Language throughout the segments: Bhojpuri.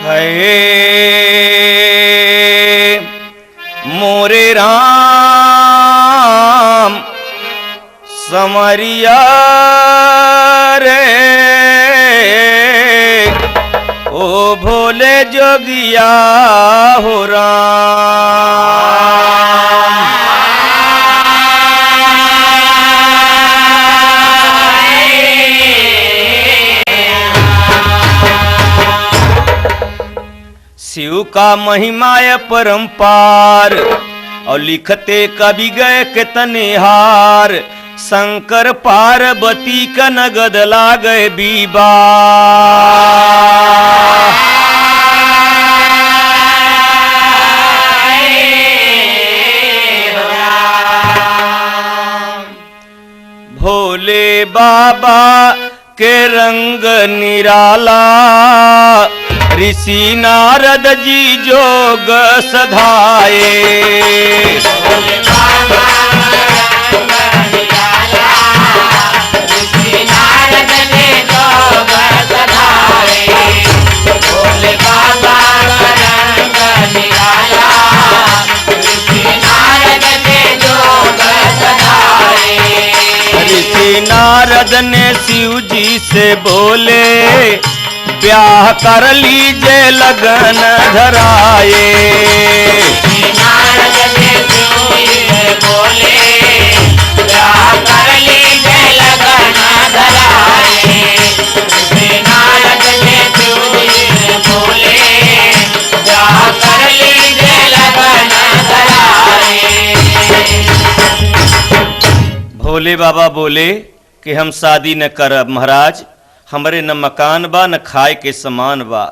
है मोरे राम समरिया रे ओ भोले जोगिया हो राम। शिव का महिमाय परंपार और लिखते कवि गए कितने हार। शंकर पार्वती का नगद ला गए बीबा। भोले बाबा के रंग निराला ऋषि नारद जी जोग सधाए। भोले बाबा रंग निराला ऋषि नारद ने जोग सधाए। भोले बाबा रंग निराला ऋषि नारद ने जोग सधाए। ऋषि नारद ने शिव जी से बोले ब्याह कर लीजिए लगन धराए। नारद ने शिव जी से बोले ब्याह कर लीजिए लगन धराए। नारद ने शिव जी से बोले ब्याह कर लीजिए लगन धराए। भोले बाबा बोले कि हम शादी न करब महाराज, हमरे न मकान बा न खाए के समान बा।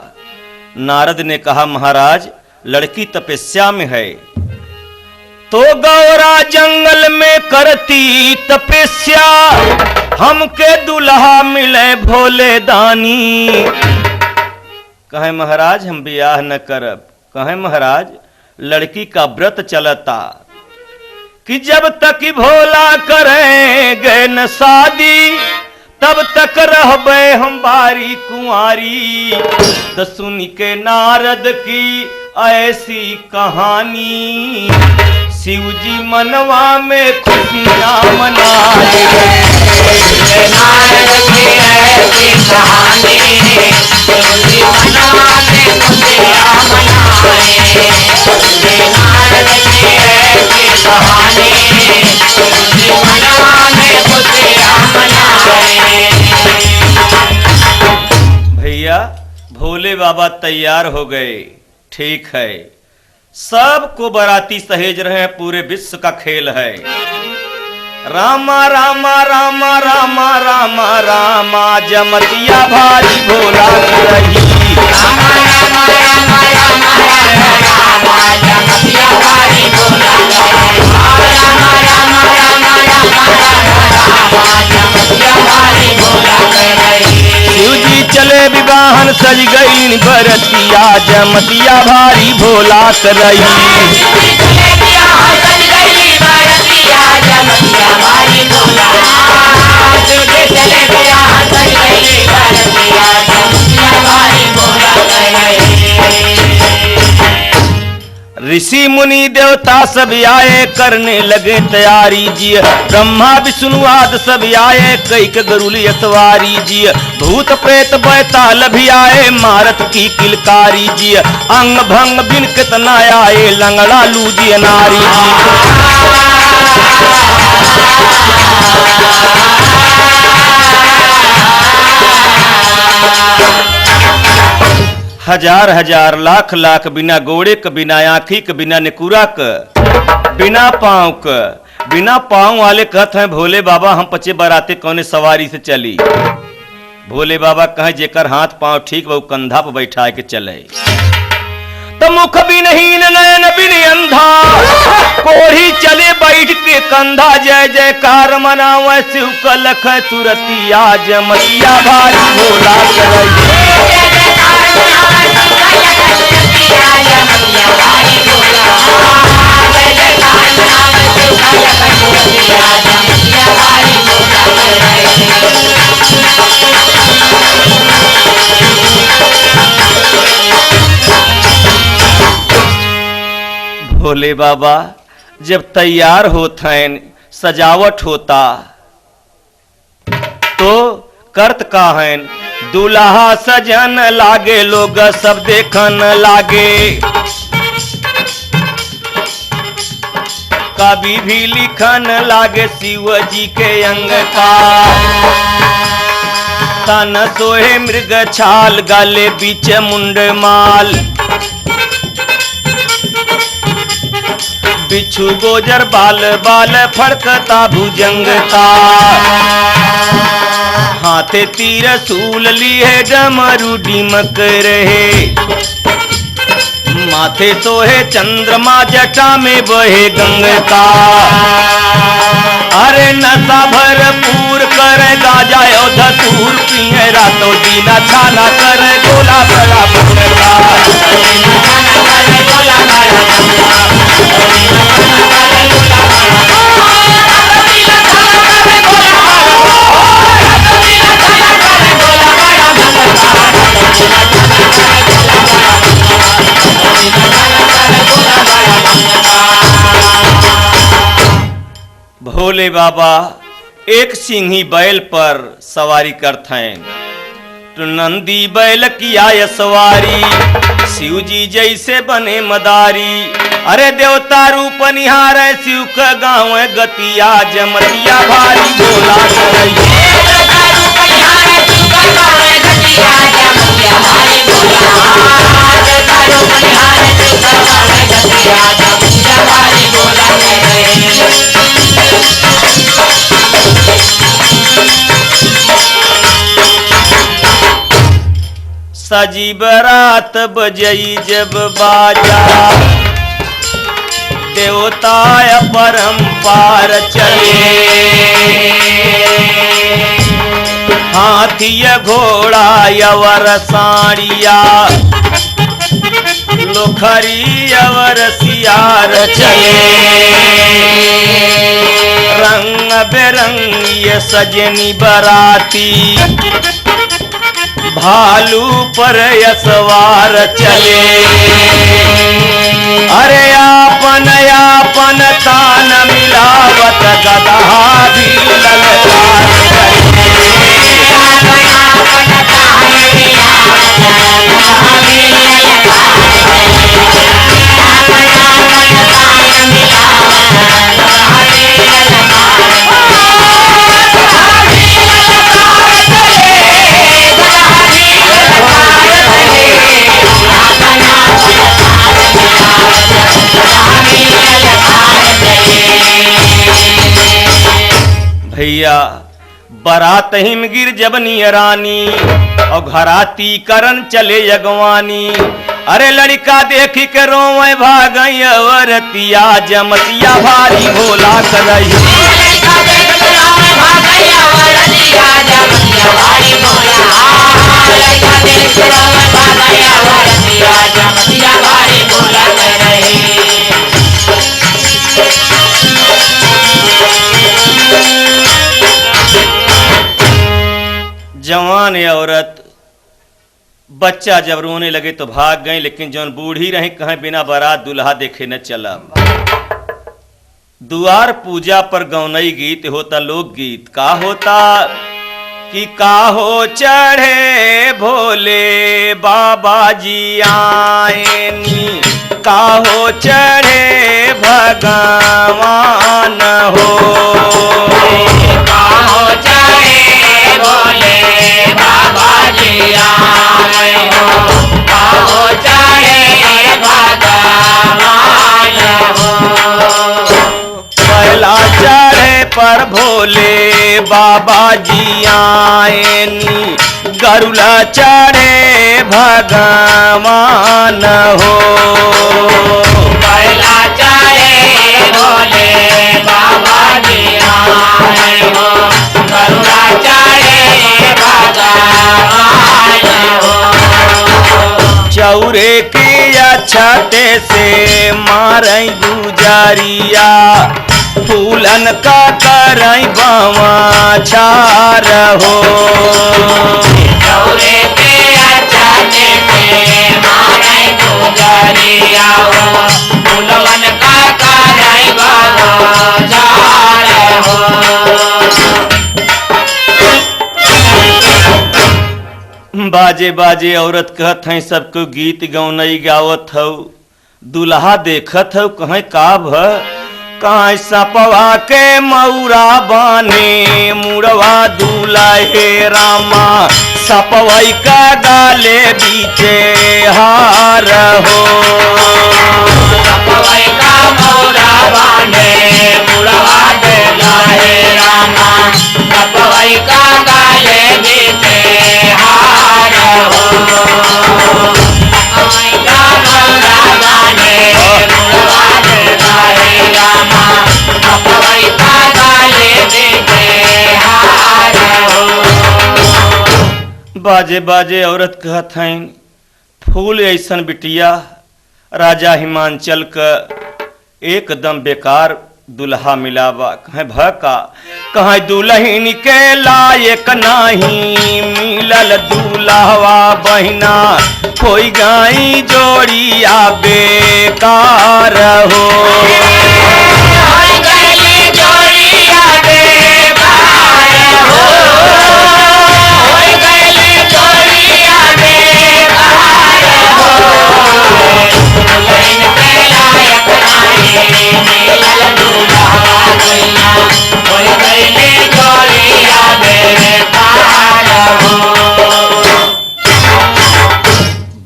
नारद ने कहा महाराज लड़की तपस्या में है तो गौरा जंगल में करती तपस्या। हमके दुल्हा मिले भोले दानी। कहे महाराज हम ब्याह न करब। कहे महाराज लड़की का व्रत चलता कि जब तक भोला करेंगे न शादी तब तक रहबे हम बारी कुंवारी। तो सुन के नारद की ऐसी कहानी शिव जी मनवा में खुशियां मनाए। नारद की ऐसी कहानी शिव जी मनवा में खुशियां मनाए। नारद की ऐसी कहानी शिव जी मनवा में खुशियां मनाए। भैया भोले बाबा तैयार हो गए। ठीक है सबको बाराती सहेज रहे हैं, पूरे विश्व का खेल है। रामा रामा रामा रामा रामा रामा जमतिया भारी भोला रही। रामा रामा रामा रामा रामा जमतिया भारी भोला रही। रामा रामा रामा रामा रामा जमतिया भारी भोला रही। शिव जी चले विवाहन सज गई बरतिया जमतिया भारी भोला रही। ऋषि मुनि देवता सब आए करने लगे तैयारी जी। ब्रह्मा विष्णु आदि सब आए कई के गरुली अतवारी जी। भूत प्रेत बैताल भी आए मारत की किलकारी जी। अंग भंग बिन कितना आए लंगड़ा लूजी नारी जी। हजार हजार लाख लाख बिना गोड़े क बिना आँखी क बिना निकुरा क बिना पाँव क बिना पाँव वाले कहते हैं भोले बाबा हम पचे बराते कौने सवारी से चली। भोले बाबा कहे जेकर हाथ पाँव ठीक वो कंधा पर बैठा के चले। तो मुख बिनहीन नयन बिन अंधा कोढ़ी चले बैठ के कंधा। जय जयकार मनावे शिव का लख सुरतिया जमतिया भारी भोला करई। भोले बाबा जब तैयार होत हैं सजावट होता तो करत का हैं दूल्हा सजन लागे लोग सब देखन लागे कभी भी लिखन लागे शिव जी के अंग का तन सोहे मृग छाल गाले बीच मुंड माल बिच्छू गोजर बाल बाल फड़कता भुजंग का हाथे तीर सूल लिए डमरू डिमक रहे माथे सोहे चंद्रमा जटा में बहे गंगा अरे नशा भरपूर कर गाजा धतूर पिए रातों दीना छाना कर गोला बड़ा भोले बाबा एक सिंही बैल पर सवारी करते हैं तो नंदी बैल किया सवारी शिव जी जैसे बने मदारी अरे देवता रूप निहार शिव का गाँव गतिया जमतिया भारी बोला सजी बरात बजई जब बाजा देवता परम्पार चले हाथी घोड़ा यवर साड़िया लोखरी यवर सियार चले रंग बेरंगी सजनी बराती भालू पर यसवार चले अरे आपन आपन तान मिलावत गदहा भी ललकार भैया बारात हिम गिर जब नियरानी और घराती करन चले यगवानी अरे लड़का देखी के रोवे भागई अवरतिया जमतिया भारी भोला करई जवान औरत बच्चा जब रोने लगे तो भाग गए लेकिन जौन बूढ़ी रही कहीं बिना बारात दुल्हा देखे न चला दुआर पूजा पर गौनई गीत होता लोकगीत का होता कि काहो चढ़े भोले बाबा जी आएनी काहो चढ़े भगवान हो काहो चढ़े भोले बाबा जी आए हो काहो चढ़े भगवान हो पहला चढ़े पर भोले बाबा जी आएनी गरुला चढ़े भगवान हो पहला चढ़े भोले बाबा जी आए हो गरुड़ा चढ़े भगवान हो चौरे की छते से मारई गुजारिया फूलन का करई बावा छार हो चौरे पे छते से मारे गुजारिया हो फूलन का बाजे बाजे औरत कहत हैं सबको गीत गौनई गावत हौ। दुल्हा देखत हौ कहीं का भ कहाँ सपवा के मऊरा बाने मुड़वा दूल्हा हे रामा सपवई का गाले बीचे हार हो। सपवई का मौरा बांधे मुड़वा दूल्हा हे रामा सपवई का गाले बीचे हार हो। सपवई का मौरा बांधे मुड़वा दूल्हा हे रामा सपवई का गाले बीचे हार हो। बाजे बाजे औरत कहत हैं फूल ऐसन बिटिया राजा हिमांचल का एकदम बेकार दुल्हा मिलावा। कहें भका कहें दुल्हन के लायक नहीं मिलल दुल्हवा बहिना कोई गाई जोड़िया बेकार हो।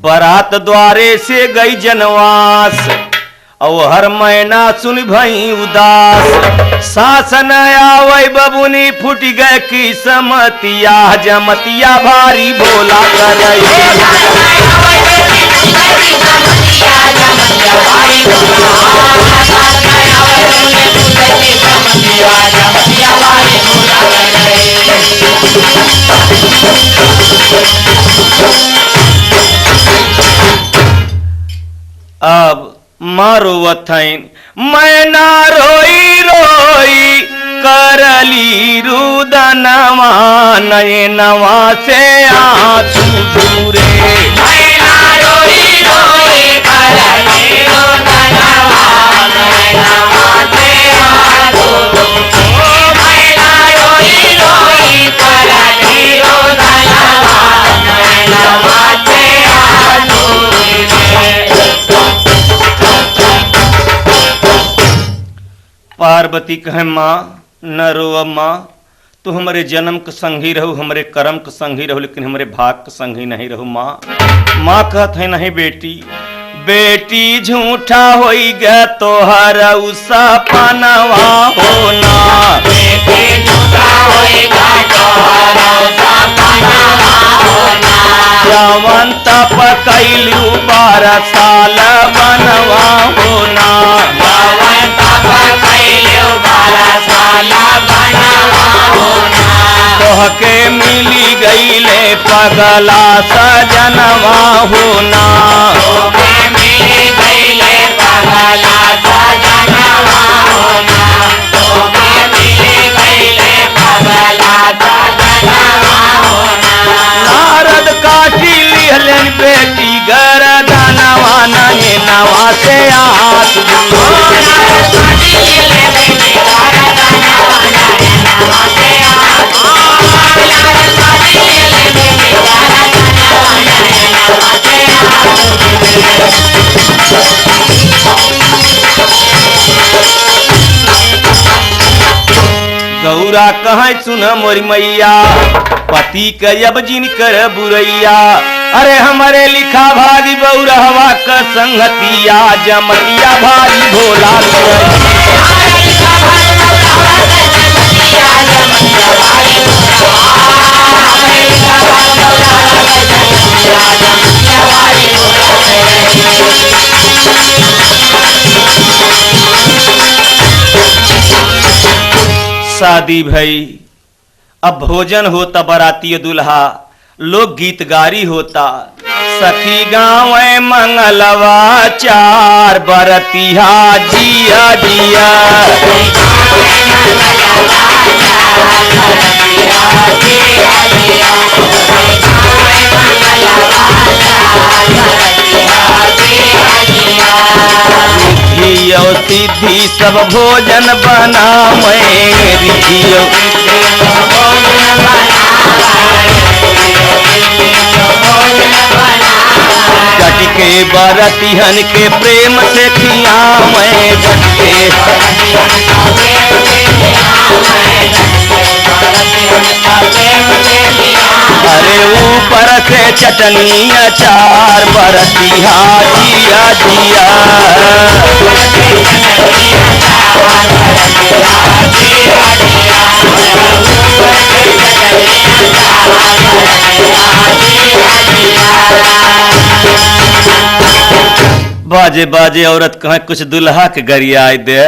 बारात द्वारे से गई जनवास और हर महीना सुन भई उदास शासन आवै बबुनी फुट गए की समतिया जमतिया भारी भोला करई। अब माँ रोवत हईन मैं ना रोई रोई करली रुदनवा नयनवा से आंसू दूरे। मैं ना रोई रोई करली रुदनवा नयनवा से आंसू दूरे। मैं ना रोई रोई करली रुदनवा नयनवा से आंसू दूरे। पार्वती कहे माँ न रो माँ तू हमारे जन्म के संगी रहू हमारे कर्म के संगी रहू लेकिन हमारे भाग के संगी नहीं रहू माँ। माँ कहत है नहीं बेटी बेटी झूठा होई गया तोहर सपनवा होना। बेटी झूठा होएगा तोहर सपनवा होना। जवन तप कैलू 12 साल बनवा होना। जवन तप कैलू 12 साल बनवा होना। तोहके मिली गईले पगला सजनवा होना। तोहके मिली गईले पगला सजनवा होना। तोहके मिली गईले पगला सजनवा होना। नारद काटी लिहलन बेटी गरदनवा नयनवा से हाथ गौरा कहाँ सुन मोरी मैया पति के अब जिन कर बुरैया। अरे हमारे लिखा भागी बौरहवा का संगतिया जमतिया भारी भोला शादी भई अब भोजन होता बराती दुल्हा लोग गीत गारी होता सखी गाँव मंगलवा चार बरतिया जिया जिया। रिधियो सिद्धि सब भोजन बना मैं रिधियो के बरतिहन के प्रेम से खिया मैं डट के। अरे ऊपर से चटनी अचार बरतिहा जिया जिया। बाजे बाजे औरत कहे कुछ दुल्हा के गरियाई दे,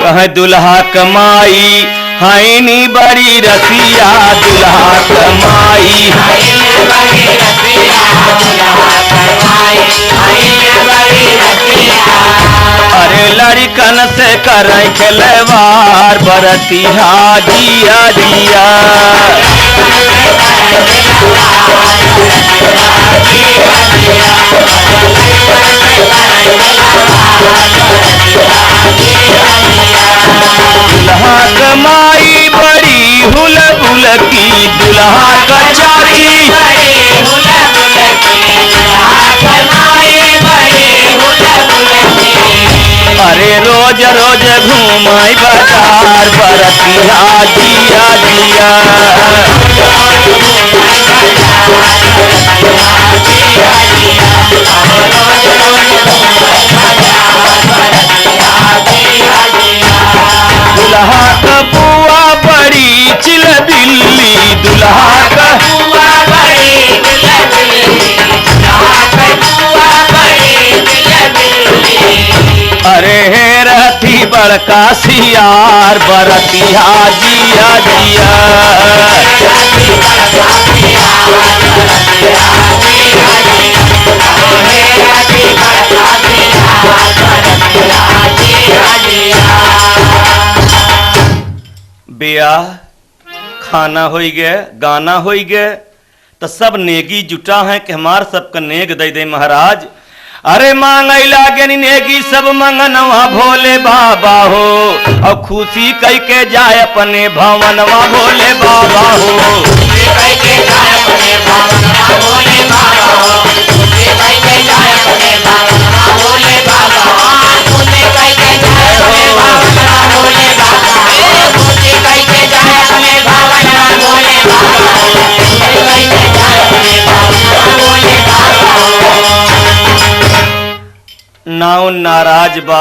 कहे दुल्हा कमाई हाइनी बड़ी रसिया, दुल्हा कमाई अरे लड़कन से कर खिलवार बरतिहा जिया जिया। दुल्हा कमाई बड़ी हुलबुल की, दुल्हा कचारी अरे रोज रोज घूमाई बाजार बरतिहा जिया जिया। दुल्हा का बुआ बड़ी चिल दिल्ली, दुल्हा का बुआ बड़ी चिल दिल्ली, अरे हे रहती बड़का सियार बरतिहा जिया जिया। ब्याह खाना हो गए, गाना हो गए, तो सब नेगी जुटा है कि हमार सबका नेग दे दे महाराज। अरे मांगई लागे नेगी सब मंगनवा भोले बाबा हो, और खुशी कई के जाए अपने भवनवा भोले बाबा हो। नाव नाराज बा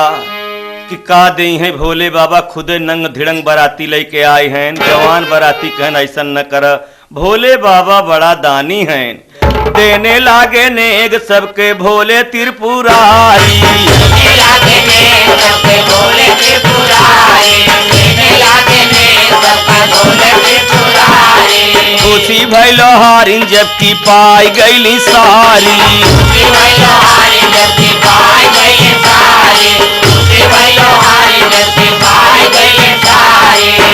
कि का दे हैं भोले बाबा, खुदे नंग धिड़ंग बराती लेके आए हैं। जवान बराती कहन ऐसा न कर, भोले बाबा बड़ा दानी हैं। देने लागे नेग सबके भोले त्रिपुरारी, खुशी भैलो हारिन जबकि पाई गईली सारी।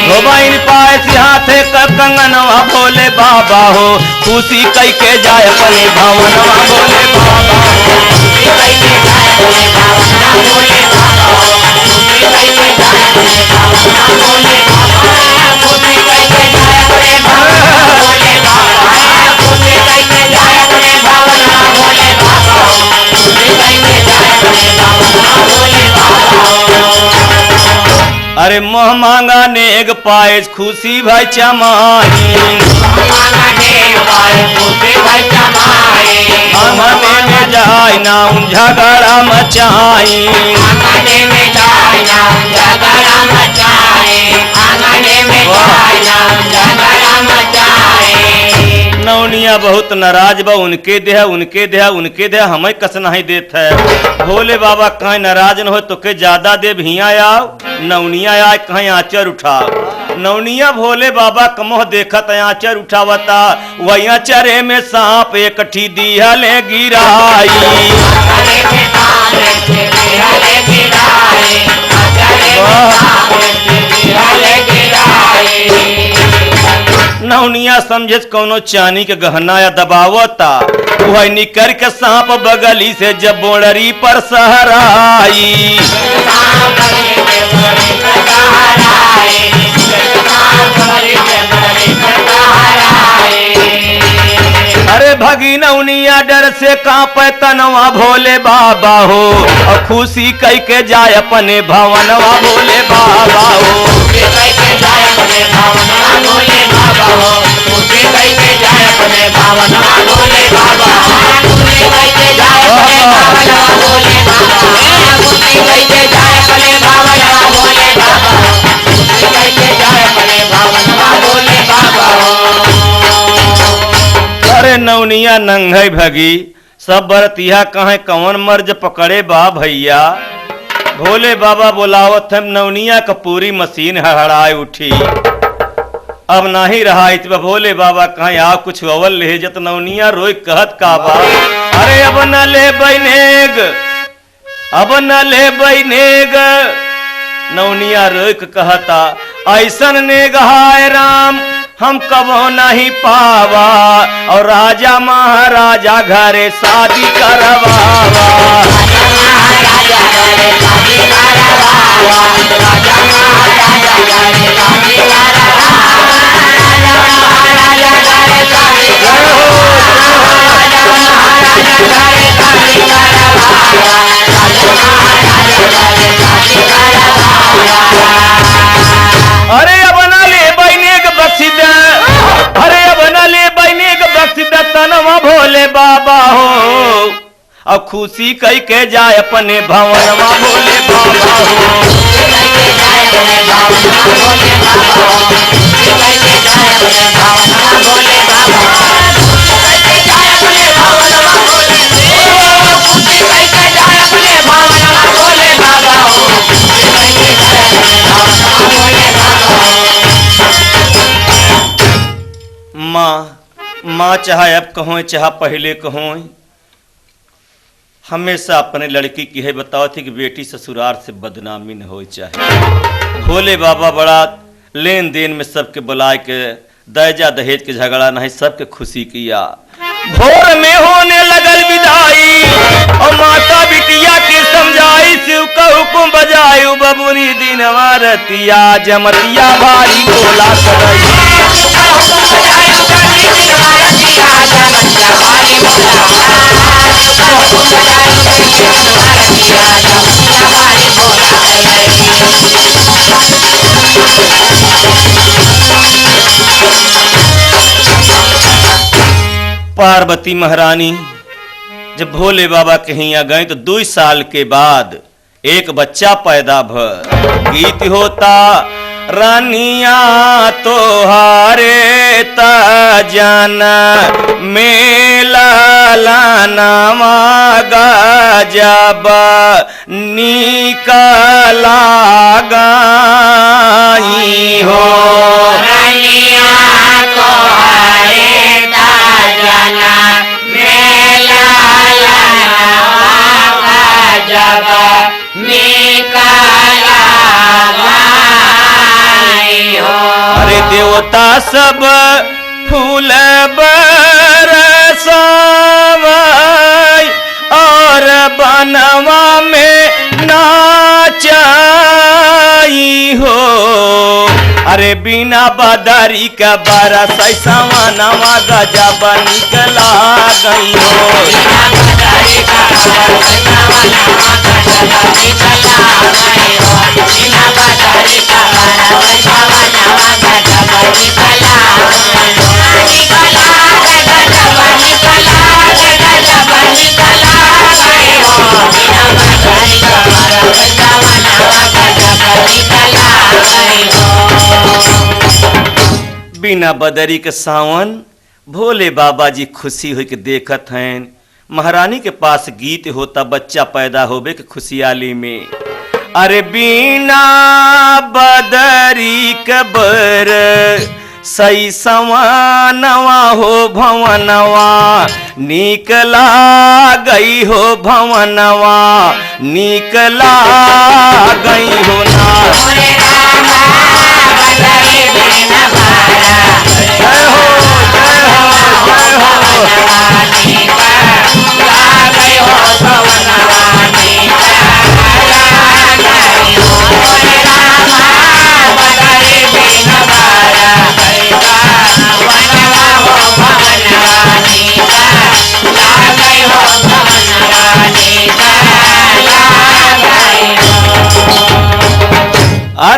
धोबाइन पाए से हाथे का कंगनवा भोले बाबा हो, खुशी कई के जाए अपने भवनवा भोले बाबा अरे मोह मांगा नेग पाए खुशी भाई चमाई, आंगने में जाए ना झगड़ा मचाई। नौनिया बहुत नाराज बा, उनके देहा उनके देहा उनके देहा हमें कस नहीं देत है। भोले बाबा कहीं नाराज न हो तो के ज्यादा दे भिया आओ, नौनिया आए कहीं आंचर उठाओ। नौनिया भोले बाबा कमोह देखत आंचर उठावता, वही आंचरे में सांप एक ठी दिया ले गिराई। नौनिया समझे कोनो चानी के गहना या दबावता, वही निकर के सांप बगली से जब बोड़री पर सहराई। अरे भगी नौनिया डर से कांपे तनवा भोले बाबा हो, और खुशी कई के जाए अपने भवनवा भोले बाबा हो। खुशी कई के जाए अपने भवनवा भोले बाबा हो, खुशी कई के जाए अपने भवनवा भोले बाबा, खुशी कई के जाए अपने भवनवा भोले बाबा, खुशी कई के जाए अपने भवनवा भोले बाबा, खुशी कई के जाए अपने भवनवा भोले बाबा हो। अरे नौनिया नंगई भगी, सब बरतिया कहे कौन मर्ज पकड़े बा भैया। भोले बाबा बुलावत हम, नौनिया का पूरी मशीन हड़ाए उठी। अब नाही रहा इतवा भोले बाबा कहे आ कुछ अवल ले जत। नौनिया रोई कहत का बा, अरे अब न ले बैनेग, अब न ले बैनेग। नौनिया रोई के कहता, ऐसन नेग हाय राम हम कबो नहीं पावा, और राजा महाराजा घरे शादी करवावा। राजा महाराजा घरे शादी करवावा, राजा महाराजा घरे शादी करवावा, राजा महाराजा घरे शादी करवावा, राजा महाराजा घरे शादी करवावा, राजा महाराजा घरे शादी करवावा। अरे अब न ले बहने के बख्शिद, अरे अब न ले बहने के बख्शिद तनवा भोले बाबा हो, और खुशी कई के जाए अपने भवनवा भोले बाबा हो। खुशी कई के जाए अपने भवनवा भोले बाबा हो, खुशी कई के जाए अपने भवनवा भोले बाबा, खुशी कई के जाए अपने भवनवा भोले, खुशी कई के जाए अपने भवनवा भोले बाबा हो, खुशी कई के जाए अपने भवनवा भोले बाबा हो। माँ चाहे अब कहो चाहे पहले कहो, हमेशा अपने लड़की की है बताओ थी कि बेटी ससुराल से बदनामी न हो चाहे। भोले बाबा बड़ा लेन देन में सबके बुलाए के दहेजा दहेज के झगड़ा नहीं, सबके खुशी किया। भोर में होने लगल विदाई, और माता बिटिया के समझाई, शिव का हुक्म बजाई, बबुनी दिनवा रतिया जमतिया भारी बोला करई। पार्वती महारानी जब भोले बाबा के यहाँ गए तो 2 साल के बाद एक बच्चा पैदा भ। गीत होता रानिया तोहारे जाना मेला लानावा गजब निकला गई हो। रानिया तोहारे जाना मेला लानावा गजब निकला गई हो। अरे देवता सब फूल बरसावै और बनवा में नाचाई हो। अरे बिना बदरी का बरस सवनवा गजब निकला गई हो। बिना बदरी का बरस सवनवा गजब निकला गई हो। बिना बदरी का बरस सवनवा गजब निकला गई हो। निकला गजब निकला गजब निकला गई हो। बिना बदरी का बरस सवनवा गजब निकला गई हो। बिना बदरी के सावन भोले बाबा जी खुशी हो के देखत हैं। महारानी के पास गीत होता बच्चा पैदा होबे के खुशहाली में। अरे बिना बदरी के बर सही सवानवा हो भवनवा निकला गई हो। भवनवा निकला गई हो ना। भवनवा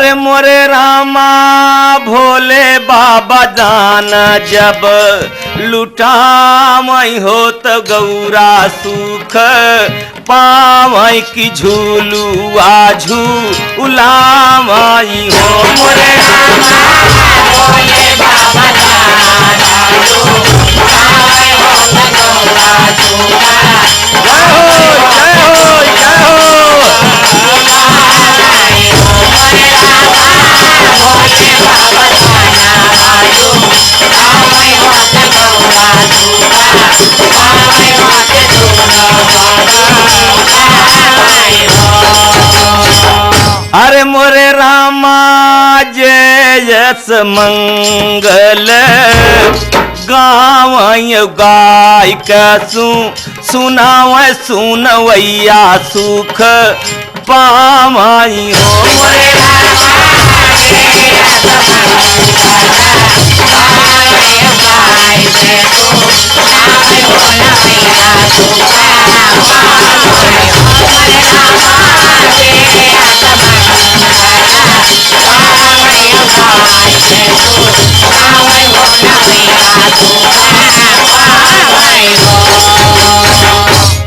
अरे मोरे रामा भोले बाबा दान जब लुटावई हो तो गौरा सुख पावई की झूलुआ झूलावई हो मोरे रामा भोले बाबा दाना आए हो गौरा सुखा जय हो जय हो जय हो भोले बाबा दाना आयो आए हो गौरा सुखा आए हो अरे मोरे रामा जय यस मंगल गावय गाय कसू सुनाव सुनवैया सुख पावई हो मोरे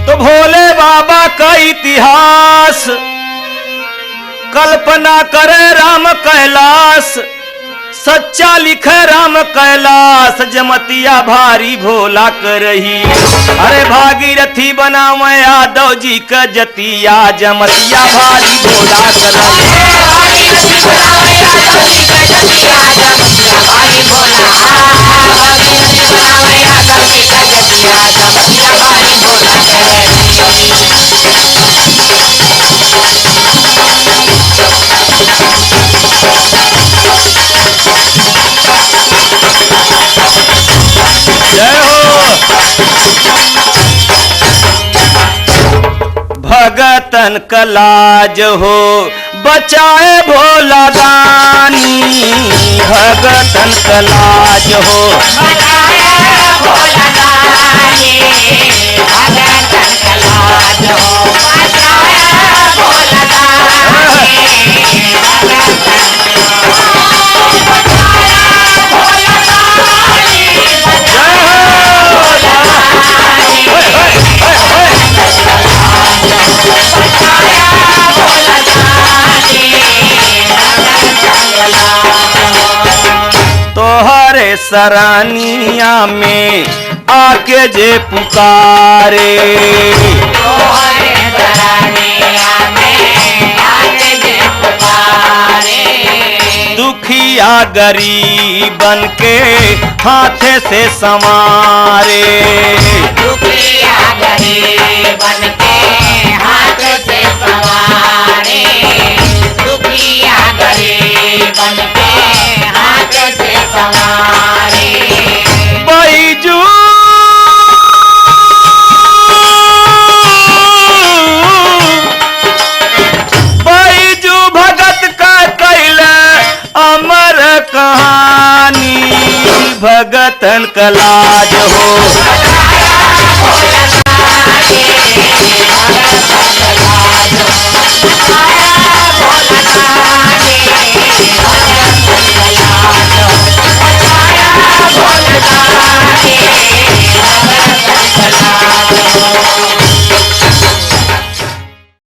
तो भोले बाबा का इतिहास कल्पना करे राम कैलाश सच्चा लिखे राम कैलाश जमतिया भारी भोला करही अरे भागीरथी बनावे यादव जी का जतिया जमतिया भारी भोला भगतन कलाज हो बचाए भोला दानी भगतन कलाज हो तोहरे सरानिया में आके जे पुकारे दुखिया गरीबन के हाथे से संवारे दुखिया गरीबन के हाथ से संवारे दुखिया गरीबन के हाथ से संवारे बैजू बैजू भगत का कैला अमर कहानी भगतन कलाज हो